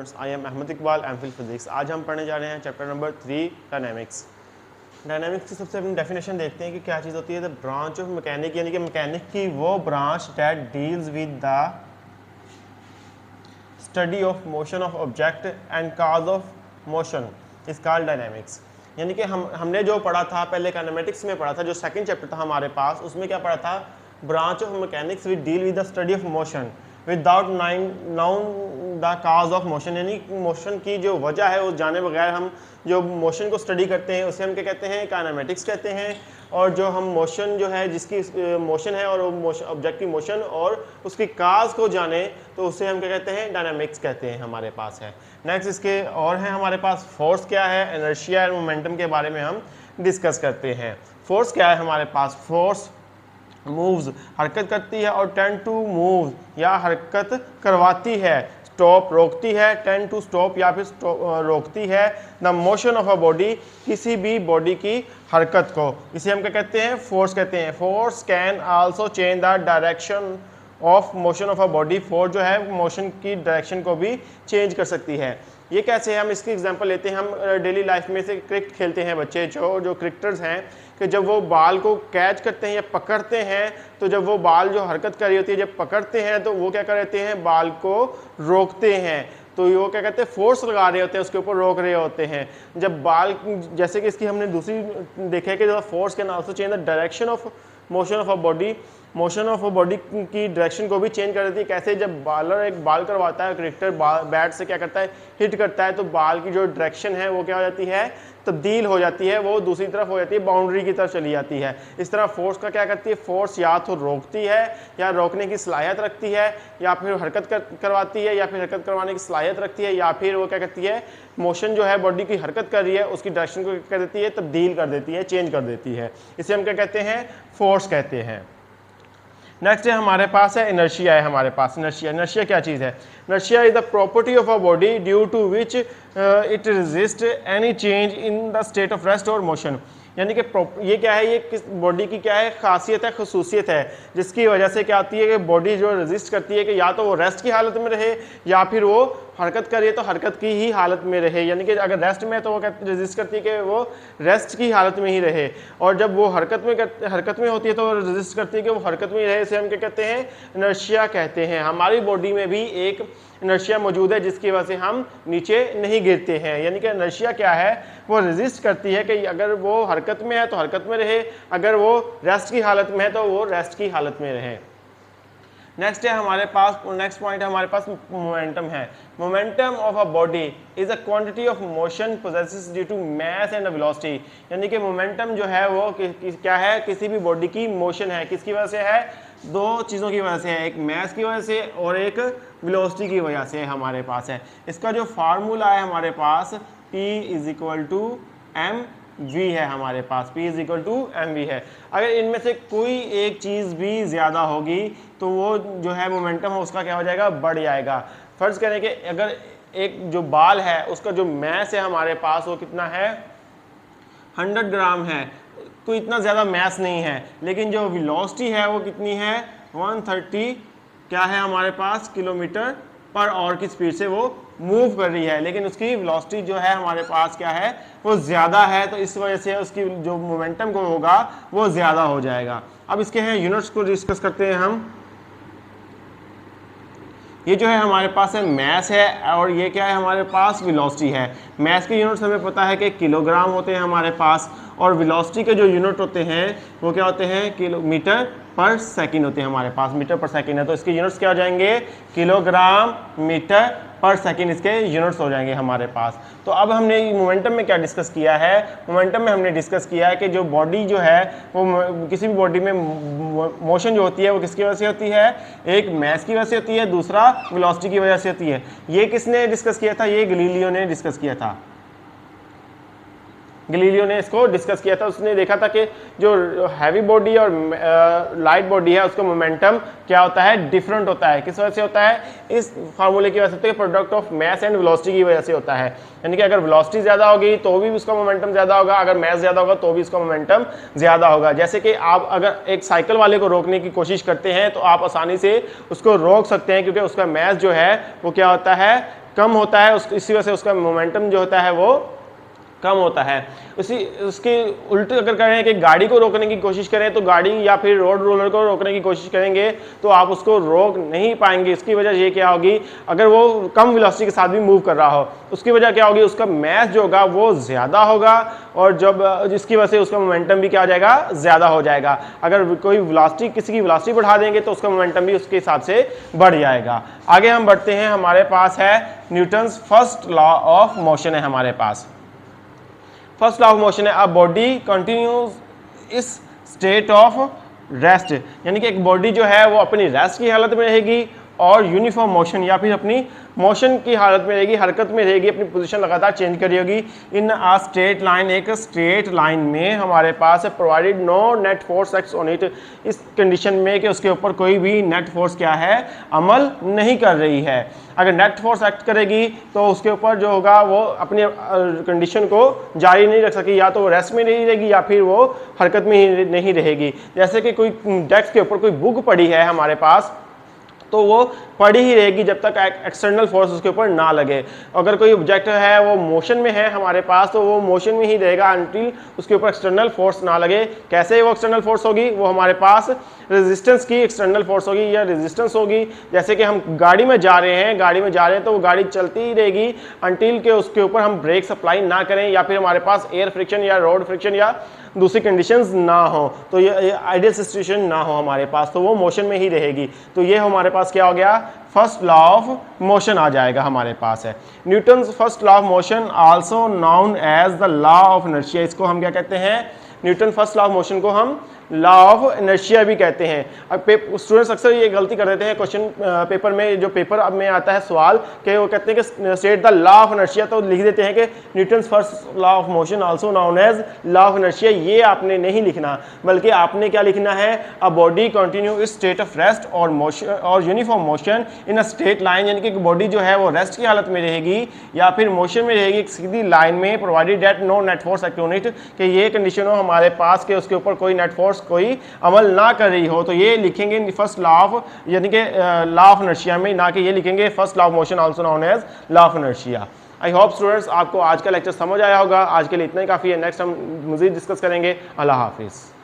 Students, I am Ahmad Iqbal, MPhil physics. आज हम पढ़ने जा रहे हैं चैप्टर नंबर 3 डायनेमिक्स। डायनेमिक्स की सबसे अपनी डेफिनेशन देखते हैं कि क्या चीज़ होती है। द ब्रांच ऑफ मैकेनिक, यानी कि मैकेनिक की वो branch that deals with the study of motion of object and cause of motion is called dynamics. यानी कि हमने जो पढ़ा था पहले काइनेमेटिक्स में पढ़ा था, जो सेकंड चैप्टर था हमारे पास, उसमें क्या पढ़ा था, branch of mechanics with deal with the study of motion without noun the cause of motion, यानी मोशन की जो वजह है वो जाने बगैर हम जो मोशन को स्टडी करते हैं उसे हम क्या कहते हैं, काइनेमेटिक्स कहते हैं। और जो हम मोशन जो है, जिसकी मोशन है और मोशन ऑब्जेक्ट की मोशन और उसकी काज को जाने, तो उसे हम क्या कहते हैं, डायनामिक्स कहते हैं, हमारे पास है। नेक्स्ट इसके और है हमारे पास फोर्स क्या है, इनर्शिया और मोमेंटम के बारे में हम डिस्कस करते हैं। फोर्स क्या है हमारे पास, फोर्स मूव्स हरकत करती है और टेंड टू मूव या हरकत करवाती है, स्टॉप रोकती है, टेंड टू स्टॉप या फिर रोकती है the motion of a body, किसी भी बॉडी की हरकत को, इसे हम क्या कहते हैं, फोर्स कहते हैं। Force can also change the direction of motion of a body, force जो है मोशन की डायरेक्शन को भी चेंज कर सकती है। ये कैसे है, हम इसकी एग्जांपल लेते हैं। हम डेली लाइफ में से क्रिकेट खेलते हैं बच्चे, जो क्रिकेटर्स हैं, कि जब वो बॉल को कैच करते हैं या पकड़ते हैं, तो जब वो बॉल जो हरकत कर रही होती है, जब पकड़ते हैं तो वो क्या कर रहे हैं, बॉल को रोकते हैं। तो वो क्या कहते हैं, फोर्स लगा रहे होते हैं, उसके ऊपर रोक रहे होते हैं। जब बॉल, जैसे कि इसकी हमने दूसरी देखा है कि force can also change the direction of motion of a body, motion of a body की डायरेक्शन को भी चेंज कर देती है। कैसे, जब बॉलर एक बॉल करवाता है, क्रिकेटर बैट से क्या करता है, हिट करता है, तो बॉल की जो डायरेक्शन है वो क्या हो जाती है, तब्दील हो जाती है, वो दूसरी तरफ हो जाती है, बाउंड्री की तरफ चली जाती है। इस तरह फोर्स का क्या करती है, फोर्स या तो रोकती है या रोकने की सलाहियत रखती है, या फिर हरकत करवाती है या फिर हरकत करवाने की सलाहियत रखती है, या फिर वो क्या करती है, मोशन जो है बॉडी की हरकत कर रही है उसकी डायरेक्शन को क्या कर देती है, तब्दील कर देती है, चेंज कर देती है। इसे हम क्या कहते हैं, फोर्स कहते हैं। नेक्स्ट है हमारे पास है इनर्शिया है हमारे पास। इनर्शिया क्या चीज़ है, inertia is the property of a body due to which it resist any change in the state of rest और मोशन। यानी कि ये क्या है, ये किस बॉडी की क्या है, खासियत है, खसूसियत है, जिसकी वजह से क्या आती है कि बॉडी जो रेजिस्ट करती है कि या तो वो रेस्ट की हालत में रहे या फिर वो हरकत करिए तो हरकत की ही हालत में रहे। यानी कि अगर रेस्ट में है तो वो रेजिस्ट करती है कि वो रेस्ट की हालत में ही रहे, और जब वो हरकत में होती है तो रेजिस्ट करती है कि वो हरकत में ही रहे। इसे हम क्या कहते हैं, इनर्शिया कहते हैं। हमारी बॉडी में भी एक इनर्शिया मौजूद है जिसकी वजह से हम नीचे नहीं गिरते हैं। यानी कि इनर्शिया क्या है, वो रेजिस्ट करती है कि अगर वो हरकत में है तो हरकत में रहे, अगर वो रेस्ट की हालत में है तो वो रेस्ट की हालत में रहे। नेक्स्ट है हमारे पास, नेक्स्ट पॉइंट है हमारे पास मोमेंटम है। Momentum of a body is a quantity of motion possesses due to mass and velocity. यानी कि मोमेंटम जो है वो क्या है, किसी भी बॉडी की मोशन है, किसकी वजह से है, दो चीज़ों की वजह से है, एक मास की वजह से और एक वेलोसिटी की वजह से हमारे पास है। इसका जो फार्मूला है हमारे पास, P is equal to mv है हमारे पास, P is equal to mv है। अगर इनमें से कोई एक चीज़ भी ज़्यादा होगी तो वो जो है मोमेंटम है उसका क्या हो जाएगा, बढ़ जाएगा। फर्ज करें कि अगर एक जो बाल है उसका जो मैस है हमारे पास वो कितना है, 100 ग्राम है, कोई इतना ज़्यादा मैस नहीं है, लेकिन जो वेलोसिटी है वो कितनी है, 130 क्या है हमारे पास, किलोमीटर पर आवर की स्पीड से वो मूव कर रही है, लेकिन उसकी वेलोसिटी जो है हमारे पास क्या है, वो ज़्यादा है, तो इस वजह से उसकी जो मोमेंटम को होगा वो ज़्यादा हो जाएगा। अब इसके हैं यूनिट्स को डिस्कस करते हैं हम। ये जो है हमारे पास है मैस है, और ये क्या है हमारे पास, वेलोसिटी है। मैस के यूनिट्स हमें पता है कि किलोग्राम होते हैं हमारे पास, और वेलोसिटी के जो यूनिट होते हैं वो क्या होते हैं, किलोमीटर पर सेकंड होते हैं हमारे पास, मीटर पर सेकंड है, तो इसके यूनिट्स क्या हो जाएंगे, किलोग्राम मीटर पर सेकंड इसके यूनिट्स हो जाएंगे हमारे पास। तो अब हमने मोमेंटम में क्या डिस्कस किया है, मोमेंटम में हमने डिस्कस किया है कि जो बॉडी जो है वो किसी भी बॉडी में मोशन जो होती है वो किसकी वजह से होती है, एक मैस की वजह से होती है, दूसरा वेलोसिटी की वजह से होती है। ये किसने डिस्कस किया था, ये गैलीलियो ने डिस्कस किया था। गैलीलियो ने इसको डिस्कस किया था। उसने देखा था कि जो हैवी बॉडी और लाइट बॉडी है उसका मोमेंटम क्या होता है, डिफरेंट होता है। किस वजह से होता है, इस फार्मूले की वजह से होता है, product of mass and velocity की वजह से होता है। यानी कि अगर वेलोसिटी ज़्यादा होगी तो भी उसका मोमेंटम ज़्यादा होगा, अगर मास ज़्यादा होगा तो भी उसका मोमेंटम ज़्यादा होगा। जैसे कि आप अगर एक साइकिल वाले को रोकने की कोशिश करते हैं तो आप आसानी से उसको रोक सकते हैं, क्योंकि उसका मास जो है वो क्या होता है, कम होता है, इसी वजह से उसका मोमेंटम जो होता है वो कम होता है। उसके उल्टे अगर करें कि गाड़ी को रोकने की कोशिश करें तो गाड़ी या फिर रोड रोलर को रोकने की कोशिश करेंगे तो आप उसको रोक नहीं पाएंगे। इसकी वजह ये क्या होगी, अगर वो कम वेलोसिटी के साथ भी मूव कर रहा हो उसकी वजह क्या होगी, उसका मैस जो होगा वो ज़्यादा होगा और जब जिसकी वजह से उसका मोमेंटम भी क्या हो जाएगा, ज़्यादा हो जाएगा। अगर कोई वेलोसिटी किसी की वेलोसिटी बढ़ा देंगे तो उसका मोमेंटम भी उसके हिसाब से बढ़ जाएगा। आगे हम बढ़ते हैं, हमारे पास है Newton's first law of motion है हमारे पास। फर्स्ट लॉ ऑफ मोशन है, अ बॉडी कंटिन्यूज इस स्टेट ऑफ रेस्ट, यानी कि एक बॉडी जो है वो अपनी रेस्ट की हालत में रहेगी और यूनिफॉर्म मोशन या फिर अपनी मोशन की हालत में रहेगी, हरकत में रहेगी, अपनी पोजीशन लगातार चेंज करी होगी। इन अ स्ट्रेट लाइन, एक स्ट्रेट लाइन में हमारे पास है provided no net force acts on it, इस कंडीशन में कि उसके ऊपर कोई भी नेट फोर्स क्या है, अमल नहीं कर रही है। अगर नेट फोर्स एक्ट करेगी तो उसके ऊपर जो होगा वो अपनी कंडीशन को जारी नहीं रख सकेगी, या तो वो रेस्ट में नहीं रहेगी या फिर वो हरकत में ही नहीं रहेगी। जैसे कि कोई डेस्क के ऊपर कोई बुक पड़ी है हमारे पास तो वो पड़ी ही रहेगी जब तक एक्सटर्नल फोर्स उसके ऊपर ना लगे। अगर कोई ऑब्जेक्ट है वो मोशन में है हमारे पास तो वो मोशन में ही रहेगा अनटिल उसके ऊपर एक्सटर्नल फोर्स ना लगे। कैसे वो एक्सटर्नल फोर्स होगी, वो हमारे पास रेजिस्टेंस की एक्सटर्नल फोर्स होगी या रेजिस्टेंस होगी। जैसे कि हम गाड़ी में जा रहे हैं तो वो गाड़ी चलती ही रहेगी अनटिल के उसके ऊपर हम ब्रेक सप्लाई ना करें या फिर हमारे पास एयर फ्रिक्शन या रोड फ्रिक्शन या दूसरी कंडीशंस ना हो, तो ये आइडियल सिचुएशन ना हो हमारे पास, तो वो मोशन में ही रहेगी। तो ये हमारे पास क्या हो गया, फर्स्ट लॉ ऑफ मोशन आ जाएगा हमारे पास है। Newton's first law of motion also known as the law of inertia, इसको हम क्या कहते हैं, Newton first law of motion को हम लॉ ऑफ इनर्शिया भी कहते हैं। अब स्टूडेंट्स अक्सर ये गलती कर देते हैं क्वेश्चन पेपर में, जो पेपर अब में आता है सवाल कि वो कहते हैं कि state the law of inertia, तो लिख देते हैं कि Newton's first law of motion also known as law of inertia. ये आपने नहीं लिखना, बल्कि आपने क्या लिखना है, a body continue is state of rest और मोशन और uniform motion in a straight line, यानी कि बॉडी जो है वो रेस्ट की हालत में रहेगी या फिर मोशन में रहेगी एक सीधी लाइन में, provided that no net force act on it, कि ये कंडीशन हो हमारे पास के उसके ऊपर कोई नेट फोर्स कोई अमल ना कर रही हो। तो ये लिखेंगे फर्स्ट लॉ ऑफ, यानी कि लॉ ऑफ इनर्शिया में, ना कि ये लिखेंगे first law of motion also known as law of inertia. I hope students आपको आज का लेक्चर समझ आया होगा। आज के लिए इतना ही काफ़ी है, नेक्स्ट हम मज़ीद डिस्कस करेंगे। अल्लाह हाफिज़।